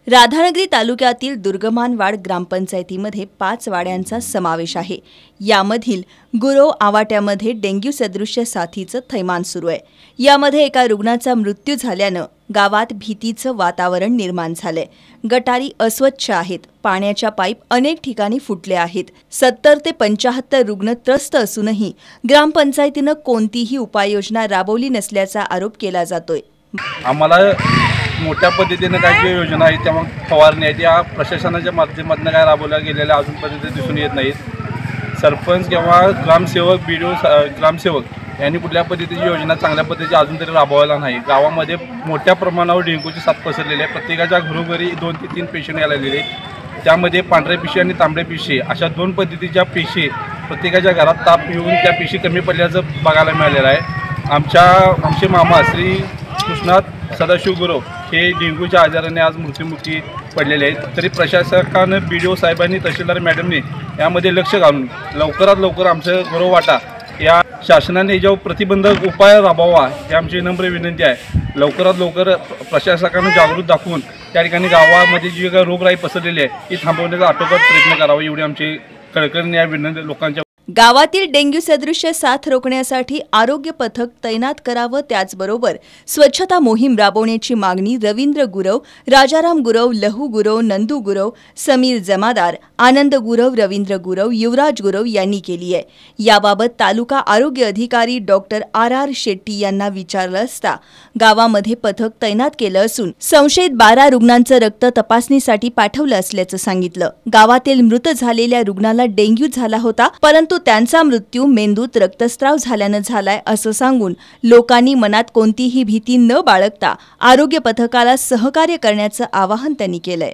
राधानगरी तालुक्यातील दुर्गमानवाड ग्रामपंचायतीमध्ये 5 वाड्यांचा समावेश आहे। यामधील गुरव आवाट्यामध्ये डेंग्यू सदृश्य साथीचं थैमान सुरू आहे। यामध्ये एका रुग्णाचा मृत्यू झाल्यानं गावात भीतीचं वातावरण निर्माण झालंय। गटारी अस्वच्छ आहेत, पाण्याच्या पाईप अनेक ठिकाणी फुटले आहेत। 70 ते 75 रुग्ण त्रस्त असूनही ग्रामपंचायतीनं कोणतीही उपाययोजना राबवली नसल्याचा आरोप केला जातोय। आम्हाला मोठ्या पद्धतीने काय जी योजना आहे त्या फवारणी आहे त्या प्रशासनाच्या माध्यमातून काय राबवल्या गेलेल्या अजून पद्धती दिसून येत नाहीत। सरपंच किंवा ग्रामसेवक बीडीओ ग्रामसेवक यांनी कुठल्या पद्धतीची योजना चांगल्या पद्धतीची अजून तरी राबवायला नाही। गावामध्ये मोठ्या प्रमाणावर डेंग्यूची साथ पसरलेली आहे। प्रत्येकाच्या घरोघरी 2 ते 3 पेशंट यायला लागलेले, त्यामध्ये पांढरे पिशी आणि तांबडे पिशी अशा 2 पद्धतीच्या पिशी प्रत्येकाच्या घरात ताप येऊन त्या पिशी कमी पडल्याचं बघायला मिळालेलं आहे। आमचे मामा श्री कृष्णात सदाशिव गुरव हे डेंग्यूच्या आजाराने आज मृत्युमुखी पडलेले आहेत। तरी प्रशासकानं बीडीओ साहेबांनी तहसीलदार मॅडमनी यामध्ये लक्ष घालून लवकरात लवकर आमचं गुरव वाटा या शासनाने याच्यावर प्रतिबंधक उपाय राबवावा ही आमची नम्र विनंती आहे। लवकरात लवकर प्रशासकानं जागृत दाखवून त्या ठिकाणी गावामध्ये जी काही रोगराई पसरलेली आहे ती थांबवण्याचा आटोकाट प्रयत्न करावा एवढी आमची कळकळीने या विनंती लोकांच्या। गावातील डेंग्यू सदृश्य साथ रोखण्यासाठी आरोग्य पथक तैनात करावं, त्याचबरोबर स्वच्छता मोहीम राबवण्याची मागणी रवींद्र गुरव, राजाराम गुरव, लहू गुरव, नंदू गुरव, समीर जमादार, आनंद गुरव, रवींद्र गुरव, युवराज गुरव यांनी केली आहे। याबाबत तालुका आरोग्य अधिकारी डॉक्टर RR शेट्टी यांना विचारलं असता गावामध्ये पथक तैनात केलं असून संशयित 12 रुग्णांचं रक्त तपासणीसाठी पाठवलं असल्याचं सांगितलं। गावातील मृत झालेल्या रुग्णाला डेंग्यू झाला होता, परंतु त्यांचा मृत्यू मेंदूत रक्तस्राव झाल्यानं झालाय असं सांगून लोकांनी मनात कोणतीही भीती न बाळगता आरोग्य पथकाला सहकार्य करण्याचं आवाहन त्यांनी केलंय।